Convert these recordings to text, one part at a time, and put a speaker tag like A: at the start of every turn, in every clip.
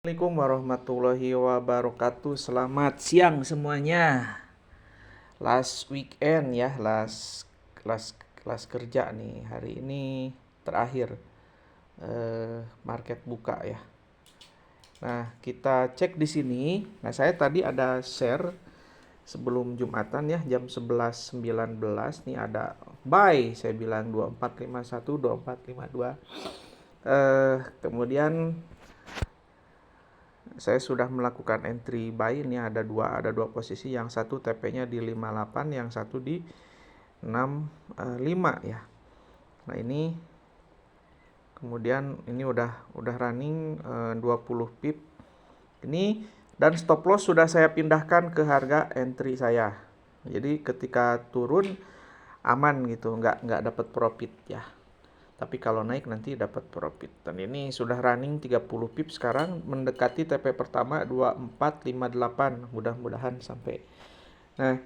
A: Assalamualaikum warahmatullahi wabarakatuh. Selamat siang semuanya. Last weekend ya, last kerja nih. Hari ini terakhir market buka ya. Nah, kita cek di sini. Nah, saya tadi ada share sebelum Jumatan ya, jam 11.19 nih ada buy, saya bilang 2451, 2452. Kemudian saya sudah melakukan entry buy. Ini ada dua posisi, yang satu TP-nya di 58, yang satu di 65 ya. Nah, ini kemudian ini udah running 20 pip. Ini dan stop loss sudah saya pindahkan ke harga entry saya. Jadi ketika turun aman gitu, nggak dapat profit ya. Tapi kalau naik nanti dapat profit. Dan ini sudah running 30 pip sekarang, mendekati TP pertama 2458. Mudah-mudahan sampai. Nah,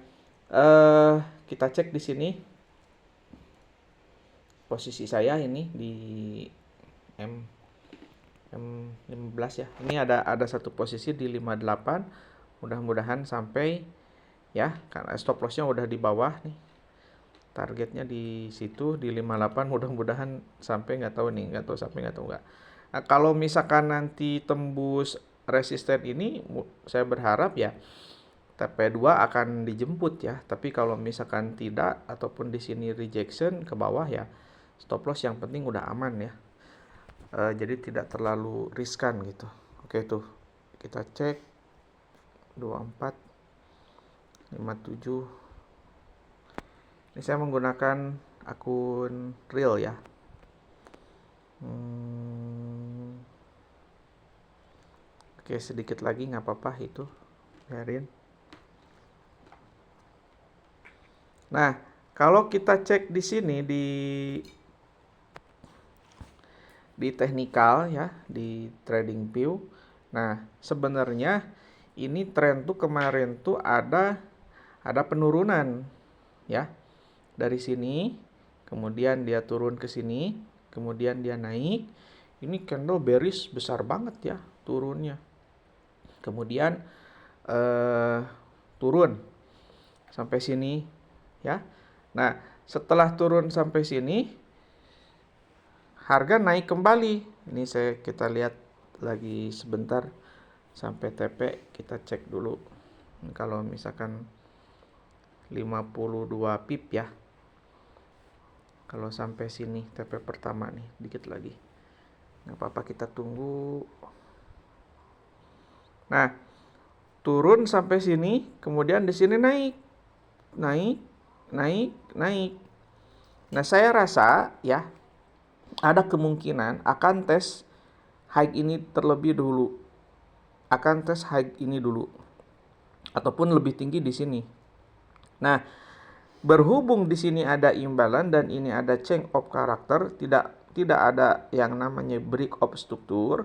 A: kita cek di sini posisi saya ini di M15 ya. Ini ada satu posisi di 58. Mudah-mudahan sampai ya, karena stop loss-nya udah di bawah nih. Targetnya di situ di 58, mudah-mudahan sampai, nggak tahu sampai nggak tahu nggak. Nah, kalau misalkan nanti tembus resisten ini, saya berharap ya TP2 akan dijemput ya. Tapi kalau misalkan tidak ataupun di sini rejection ke bawah ya, stop loss yang penting udah aman ya. Jadi tidak terlalu riskan gitu. Oke, tuh kita cek 24 57. Ini saya menggunakan akun real ya. Oke, sedikit lagi nggak apa-apa itu, biarin. Nah, kalau kita cek di sini di teknikal ya, di trading view. Nah, sebenarnya ini tren tuh kemarin tuh ada penurunan ya. Dari sini, kemudian dia turun ke sini, kemudian dia naik. Ini candle bearish besar banget ya turunnya. Kemudian turun sampai sini ya. Nah, setelah turun sampai sini, harga naik kembali. Ini kita lihat lagi sebentar sampai TP, kita cek dulu. Kalau misalkan 52 pip ya. Kalau sampai sini TP pertama nih, dikit lagi. Nggak apa-apa, kita tunggu. Nah, turun sampai sini, kemudian di sini naik. Nah, saya rasa ya, ada kemungkinan akan tes high ini terlebih dulu. Ataupun lebih tinggi di sini. Nah, berhubung di sini ada imbalan dan ini ada change of character, tidak ada yang namanya break of struktur.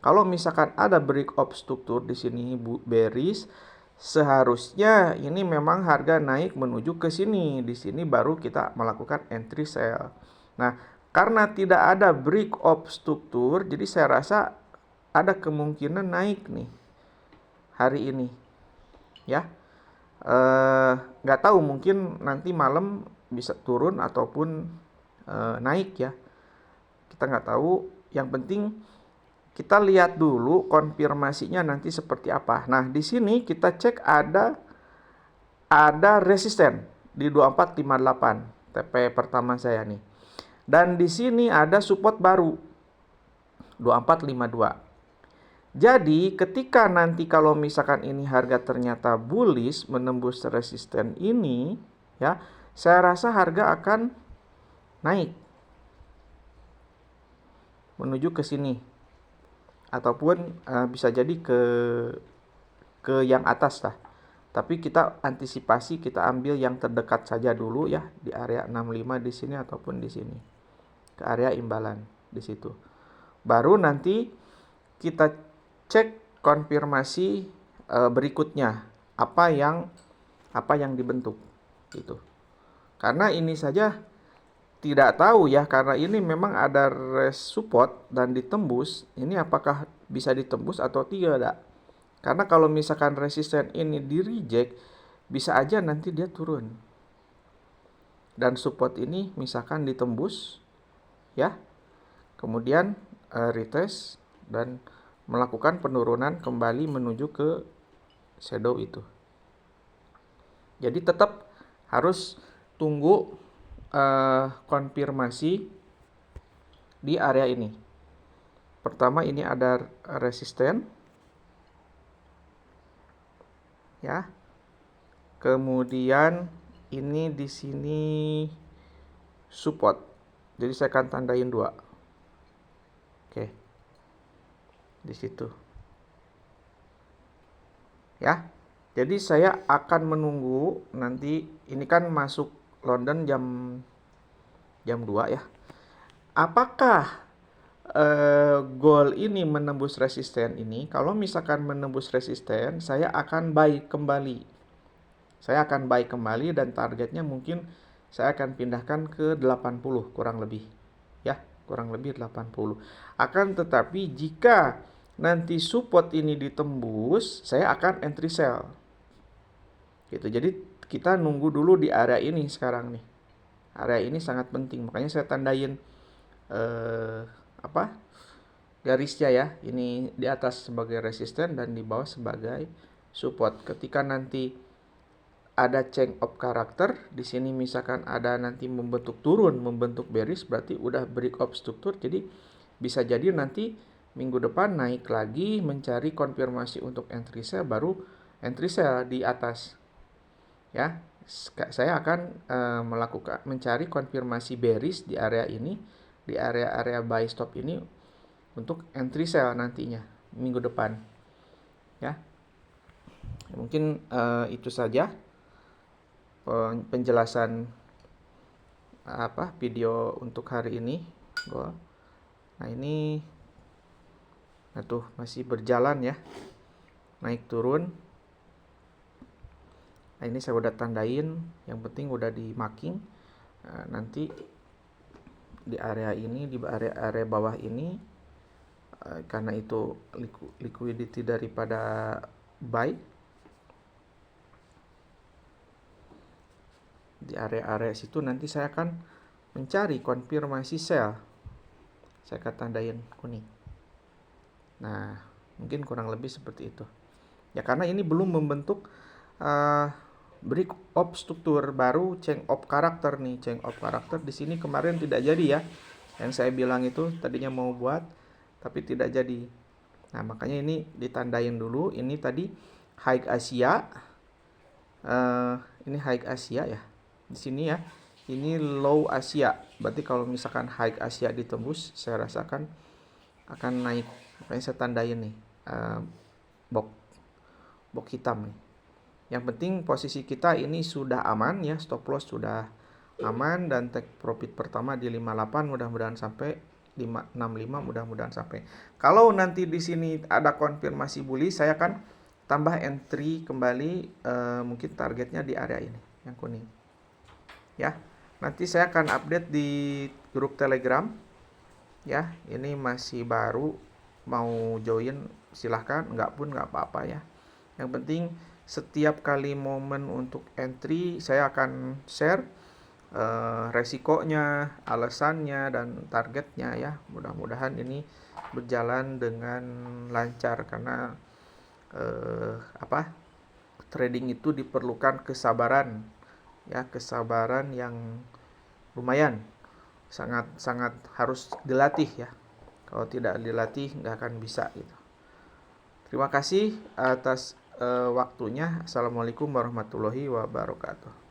A: Kalau misalkan ada break of struktur di sini bearish, seharusnya ini memang harga naik menuju ke sini. Di sini baru kita melakukan entry sell. Nah, karena tidak ada break of struktur, jadi saya rasa ada kemungkinan naik nih hari ini ya. Nggak tahu, mungkin nanti malam bisa turun ataupun naik ya, kita nggak tahu. Yang penting kita lihat dulu konfirmasinya nanti seperti apa. Nah, di sini kita cek ada resisten di 2458 TP pertama saya nih, dan di sini ada support baru 2452. Jadi ketika nanti kalau misalkan ini harga ternyata bullish menembus resisten ini ya, saya rasa harga akan naik menuju ke sini ataupun bisa jadi ke yang atas lah. Tapi kita antisipasi, kita ambil yang terdekat saja dulu ya, di area 65 di sini ataupun di sini. Ke area imbalan di situ. Baru nanti kita cek konfirmasi berikutnya apa yang dibentuk gitu. Karena ini saja tidak tahu ya, karena ini memang ada support dan ditembus. Ini apakah bisa ditembus atau tidak. Karena kalau misalkan resisten ini di reject, bisa aja nanti dia turun. Dan support ini misalkan ditembus, ya. Kemudian retest dan melakukan penurunan kembali menuju ke shadow itu. Jadi tetap harus tunggu konfirmasi di area ini. Pertama ini ada resisten, ya. Kemudian ini di sini support. Jadi saya akan tandain 2. Oke. Di situ. Ya. Jadi saya akan menunggu nanti, ini kan masuk London jam 2 ya. Apakah gold ini menembus resisten ini? Kalau misalkan menembus resisten, saya akan buy kembali. Dan targetnya mungkin saya akan pindahkan ke 80 kurang lebih. Ya, kurang lebih 80. Akan tetapi jika nanti support ini ditembus, saya akan entry sell. Gitu. Jadi kita nunggu dulu di area ini sekarang nih. Area ini sangat penting, makanya saya tandain garisnya ya. Ini di atas sebagai resisten dan di bawah sebagai support. Ketika nanti ada change of character, di sini misalkan ada nanti membentuk turun, membentuk bearish, berarti udah break of struktur. Jadi bisa jadi nanti minggu depan naik lagi, mencari konfirmasi untuk entry sell, baru entry sell di atas. Ya, saya akan mencari konfirmasi bearish di area ini, di area buy stop ini untuk entry sell nantinya minggu depan. Ya, mungkin itu saja penjelasan video untuk hari ini. Nah ini masih berjalan ya, naik turun. Nah ini saya udah tandain, yang penting udah di marking. Nanti di area ini, di area bawah ini, karena itu liquidity daripada buy, di area-area situ nanti saya akan mencari konfirmasi sell. Saya akan tandain kuning. Nah, mungkin kurang lebih seperti itu. Ya karena ini belum membentuk break of struktur, baru change of character nih. Change of character di sini kemarin tidak jadi ya. Yang saya bilang itu tadinya mau buat tapi tidak jadi. Nah, makanya ini ditandain dulu. Ini tadi high Asia. Ini high Asia ya. Di sini ya. Ini low Asia. Berarti kalau misalkan high Asia ditembus, saya rasakan akan naik. Makanya saya tandain nih box hitam nih. Yang penting posisi kita ini sudah aman ya, stop loss sudah aman dan take profit pertama di 58, mudah-mudahan sampai 565, mudah-mudahan sampai. Kalau nanti di sini ada konfirmasi bullish, saya akan tambah entry kembali, mungkin targetnya di area ini yang kuning. Ya. Nanti saya akan update di grup Telegram. Ya, ini masih baru, mau join silahkan, enggak pun enggak apa-apa ya. Yang penting setiap kali momen untuk entry saya akan share resikonya, alasannya dan targetnya ya. Mudah-mudahan ini berjalan dengan lancar karena trading itu diperlukan kesabaran ya, kesabaran yang lumayan, sangat harus dilatih ya. Kalau tidak dilatih nggak akan bisa gitu. Terima kasih atas waktunya. Assalamualaikum warahmatullahi wabarakatuh.